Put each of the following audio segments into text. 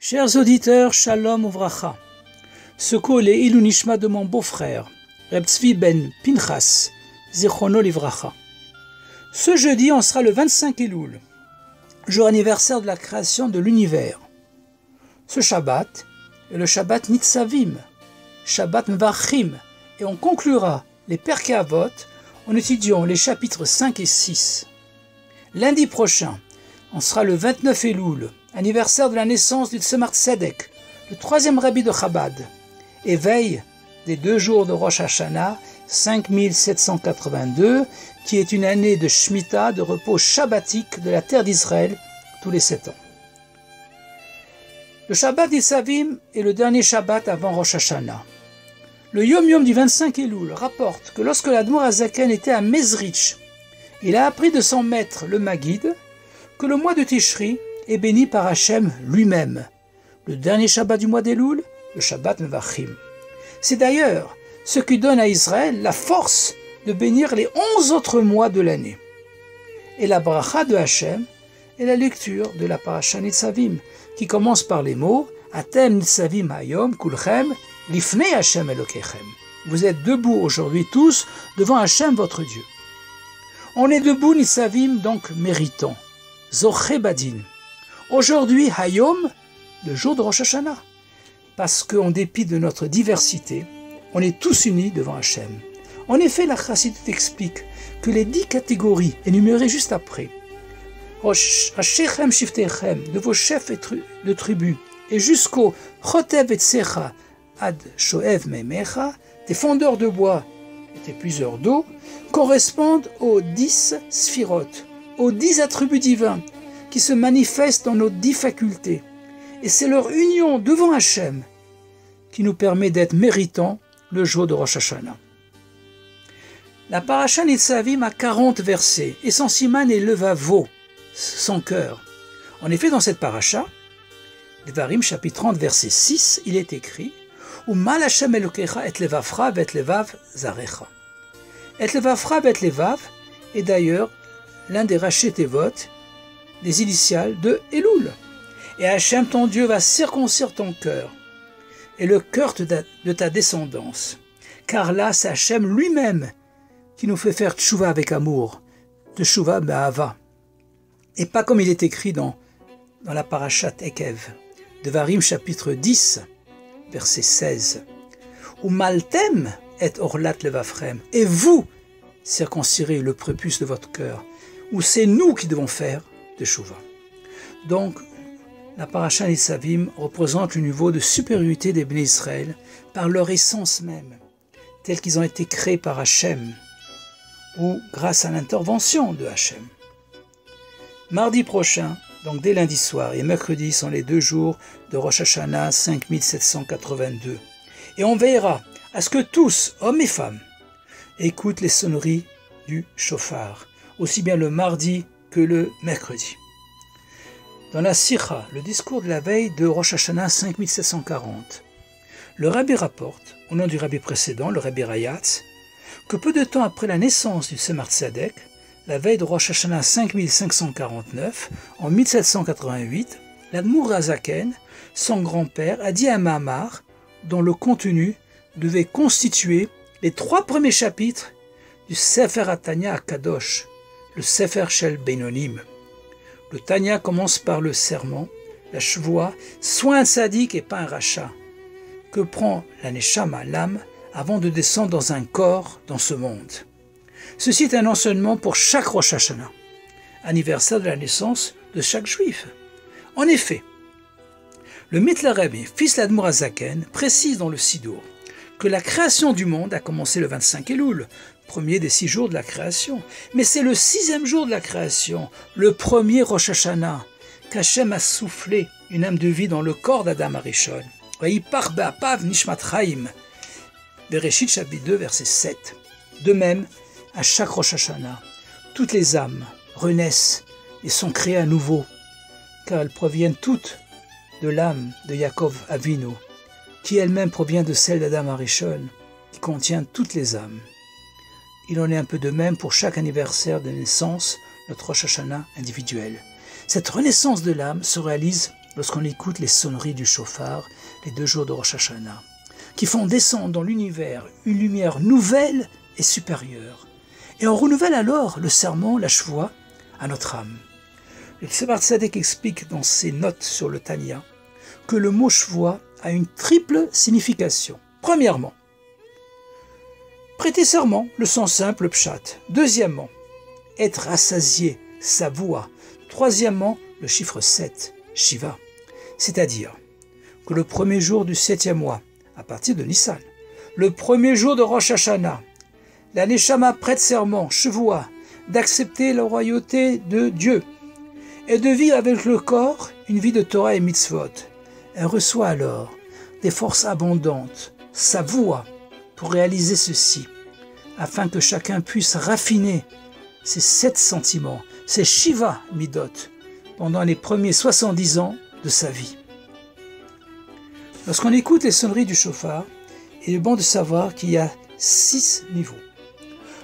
Chers auditeurs, Shalom Uvracha. Ce call est Ilou Nishma de mon beau-frère, Reb Tzvi ben Pinchas, Zichrono Livracha. Ce jeudi, on sera le 25 Elul, jour anniversaire de la création de l'univers. Ce Shabbat est le Shabbat Nitzavim, Shabbat Mvarchim, et on conclura les Perkei Avot en étudiant les chapitres 5 et 6. Lundi prochain, on sera le 29 Elul, anniversaire de la naissance du Tzemar Tzedek, le troisième rabbi de Chabad, et veille des 2 jours de Rosh Hashanah, 5782, qui est une année de Shemitah, de repos shabbatique de la terre d'Israël, tous les 7 ans. Le Shabbat Nitzavim est le dernier Shabbat avant Rosh Hashanah. Le Yom Yom du 25 Elul rapporte que lorsque l'Admor HaZaken était à Mezrich, il a appris de son maître, le Maguide, que le mois de Tishri est béni par Hachem lui-même. Le dernier Shabbat du mois d'Elul, le Shabbat Mevachim. C'est d'ailleurs ce qui donne à Israël la force de bénir les 11 autres mois de l'année. Et la bracha de Hachem est la lecture de la parasha Nitzavim, qui commence par les mots Atem Nitzavim Hayom Kulchem Lifnei Hachem Elokechem. Vous êtes debout aujourd'hui tous devant Hachem votre Dieu. On est debout Nitzavim, donc méritants. Zoché Badin. Aujourd'hui, Hayom, le jour de Rosh Hashanah. Parce qu'en dépit de notre diversité, on est tous unis devant Hachem. En effet, la Chassidut explique que les 10 catégories énumérées juste après, Hashechem Shiftechem, de vos chefs de tribus, et jusqu'au Chotev et Tsecha ad Shoev Memecha, des fondeurs de bois et des puiseurs d'eau, correspondent aux 10 sphirotes, aux 10 attributs divins qui se manifestent dans nos 10 facultés. Et c'est leur union devant Hachem qui nous permet d'être méritants le jour de Rosh Hashanah. La parasha Nitzavim a 40 versets, et son siman est Levavo, son cœur. En effet, dans cette parasha, Devarim chapitre 30 verset 6, il est écrit Umal Hashem Elokecha et levavcha vet levav zarecha. Et levavcha vet levav est d'ailleurs l'un des Raché Tevot, des initiales de Elul. Et Hachem, ton Dieu, va circoncire ton cœur et le cœur de ta descendance. Car là, c'est Hachem lui-même qui nous fait faire tchouva avec amour, tchouva be'ahava. Et pas comme il est écrit dans la parashat Ekev, Devarim chapitre 10, verset 16. Umaltem et orlat levavchem. Et vous circoncirez le prépuce de votre cœur. Ou c'est nous qui devons faire tchouva. Donc, la parasha Nitzavim représente le niveau de supériorité des Bnei Israël par leur essence même, tels qu'ils ont été créés par Hachem, ou grâce à l'intervention de Hachem. Mardi prochain, donc dès lundi soir, et mercredi sont les 2 jours de Rosh Hashanah 5782. Et on veillera à ce que tous, hommes et femmes, écoutent les sonneries du shofar, aussi bien le mardi que le mercredi. Dans la Sikha, le discours de la veille de Rosh Hashanah 5740, le rabbi rapporte, au nom du rabbi précédent, le rabbi Rayatz, que peu de temps après la naissance du Tzemar Tzedek, la veille de Rosh Hashanah 5549, en 1788, l'Admor HaZaken, son grand-père, a dit un mamar dont le contenu devait constituer les 3 premiers chapitres du Sefer HaTanya HaKadosh, le Sefer Shel Beinonim. Le Tanya commence par le serment, la shvoua, sois un tzaddik et pas un rachat, que prend la neshama, l'âme, avant de descendre dans un corps dans ce monde. Ceci est un enseignement pour chaque Rosh Hashanah, anniversaire de la naissance de chaque juif. En effet, le Mittler Rebbe, fils l'Admor HaZaken, précise dans le Sidour que la création du monde a commencé le 25 Elul, premier des 6 jours de la création. Mais c'est le 6e jour de la création, le premier Rosh Hashanah, qu'Hachem a soufflé une âme de vie dans le corps d'Adam Arishon. Vayipach be'apav nishmat chaim. Bereshit chapitre 2, verset 7. De même, à chaque Rosh Hashanah, toutes les âmes renaissent et sont créées à nouveau, car elles proviennent toutes de l'âme de Yaakov Avinu, qui elle-même provient de celle d'Adam Arishon, qui contient toutes les âmes. Il en est un peu de même pour chaque anniversaire de naissance, notre Rosh Hashanah individuel. Cette renaissance de l'âme se réalise lorsqu'on écoute les sonneries du shofar les 2 jours de Rosh Hashanah, qui font descendre dans l'univers une lumière nouvelle et supérieure. Et on renouvelle alors le serment, la chevoie, à notre âme. Le Tzemar Tzedek explique dans ses notes sur le Tanya que le mot chevoie a une triple signification. Premièrement, prêter serment, le sens simple, le pshat. Deuxièmement, être rassasié, sa voix. Troisièmement, le chiffre 7, Shiva. C'est-à-dire que le premier jour du 7e mois, à partir de Nissan, le premier jour de Rosh Hashanah, la Neshama prête serment, chevoie, d'accepter la royauté de Dieu et de vivre avec le corps une vie de Torah et mitzvot. Elle reçoit alors des forces abondantes, sa voix, pour réaliser ceci, afin que chacun puisse raffiner ces 7 sentiments, ces Shiva Midot, pendant les premiers 70 ans de sa vie. Lorsqu'on écoute les sonneries du shofar, il est bon de savoir qu'il y a 6 niveaux.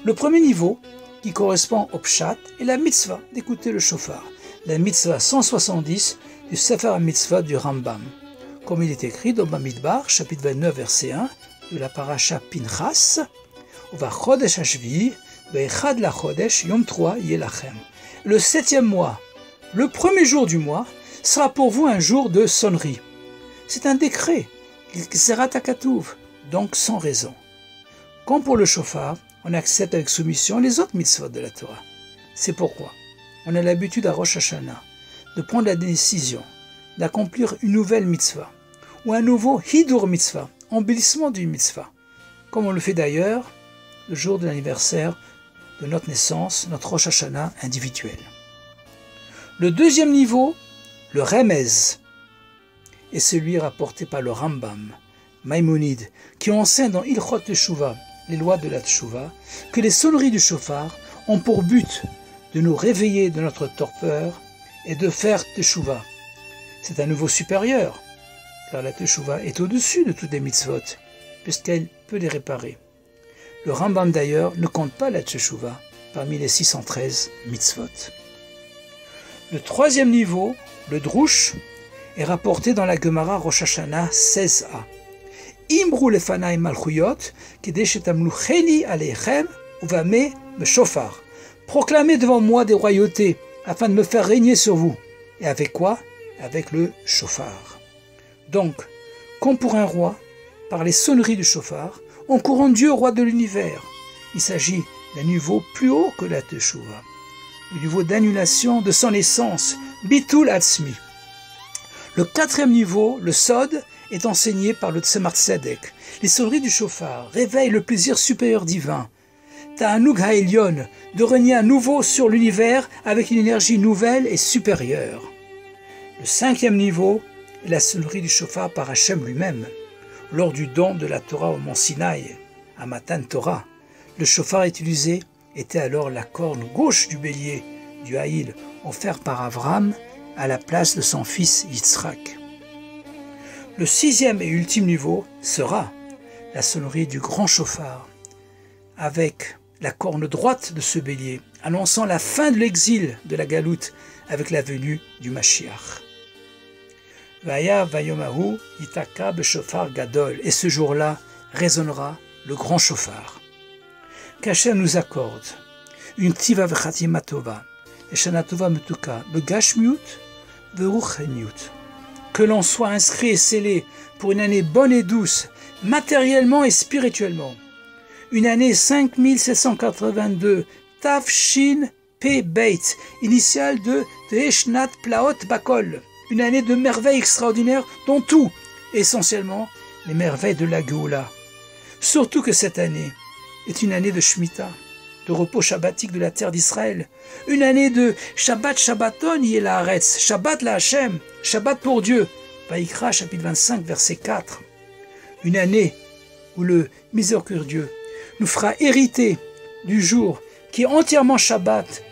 Le premier niveau, qui correspond au pshat, est la mitzvah d'écouter le shofar, la mitzvah 170 du Sefer Mitzvah du Rambam, comme il est écrit dans Bamidbar, chapitre 29, verset 1, de la paracha Pinchas, Uva Chodesh Hashvi, Ve'echad la Chodesh, Yom 3, Yelachem. Le 7e mois, le premier jour du mois, sera pour vous un jour de sonnerie. C'est un décret, Gzerat HaKatuv, donc sans raison. Comme pour le shofar, on accepte avec soumission les autres mitzvot de la Torah. C'est pourquoi on a l'habitude à Rosh Hashanah de prendre la décision d'accomplir une nouvelle mitzvah ou un nouveau hidur mitzvah, embellissement d'une mitzvah, comme on le fait d'ailleurs le jour de l'anniversaire de notre naissance, notre Rosh Hashanah individuel. Le deuxième niveau, le remez, est celui rapporté par le Rambam, Maïmonide, qui enseigne dans Ilchot Teshuvah, les lois de la Teshuvah, que les sonneries du shofar ont pour but de nous réveiller de notre torpeur et de faire Teshuvah. C'est un niveau supérieur, car la Teshuvah est au-dessus de toutes les mitzvot, puisqu'elle peut les réparer. Le Rambam d'ailleurs ne compte pas la Teshuvah parmi les 613 mitzvot. Le troisième niveau, le Drush, est rapporté dans la Gemara Rosh Hashanah 16a. Imru lefanai malchuyot, kedei shetamlucheni aleichem, uvame beshofar. Proclamez devant moi des royautés, afin de me faire régner sur vous. Et avec quoi? Avec le shofar. Donc, comme pour un roi, par les sonneries du shofar, on couronne Dieu roi de l'univers. Il s'agit d'un niveau plus haut que la Teshuvah, le niveau d'annulation de son essence, bitul atzmi. Le quatrième niveau, le sod, est enseigné par le Tzemar Tzedek. Les sonneries du shofar réveillent le plaisir supérieur divin, Ta'anug ha'elyon, de régner à nouveau sur l'univers avec une énergie nouvelle et supérieure. Le cinquième niveau est la sonnerie du shofar par Hachem lui-même. Lors du don de la Torah au mont Sinaï, à Matan Torah, le shofar utilisé était alors la corne gauche du bélier, du haïl, offert par Avram à la place de son fils Yitzhak. Le sixième et ultime niveau sera la sonnerie du grand shofar, avec la corne droite de ce bélier, annonçant la fin de l'exil de la galoute avec la venue du Mashiach. Vaya vayomahu yitaka b'shofar gadol, et ce jour-là résonnera le grand shofar. Qu'Hachem nous accorde une tiva v'chatima tova, et shana tova metuka, begashmiut v'rucheniut. Que l'on soit inscrit et scellé pour une année bonne et douce, matériellement et spirituellement. Une année 5782, Tafshin P. Beit, initiale de Teeshnat Plaot Bakol. Une année de merveilles extraordinaires dont tout, essentiellement les merveilles de la Géoula. Surtout que cette année est une année de Shemitah, de repos shabbatique de la terre d'Israël. Une année de Shabbat Shabbaton Yela Haaretz, Shabbat la Hashem, Shabbat pour Dieu. Vaïkra, chapitre 25, verset 4. Une année où le miséricordieux nous fera hériter du jour qui est entièrement Shabbat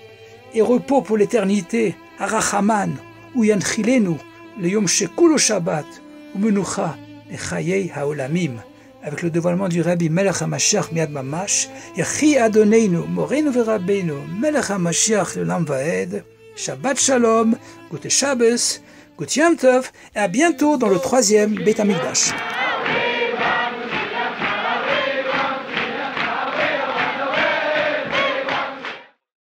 et repos pour l'éternité, Arachaman, ou Yanchilenu, le Yom Shekulo Shabbat, ou Menucha, le Chayei Haolamim, avec le dévoilement du Rabbi Melech HaMashiach Miad Mamash, Yachi Adoneinu, Morenu Verabbeinu, Melech HaMashiach L'Olam Vaed, Shabbat Shalom, Gute Shabbos, Gut Yom Tov, et à bientôt dans le troisième Beit HaMikdash.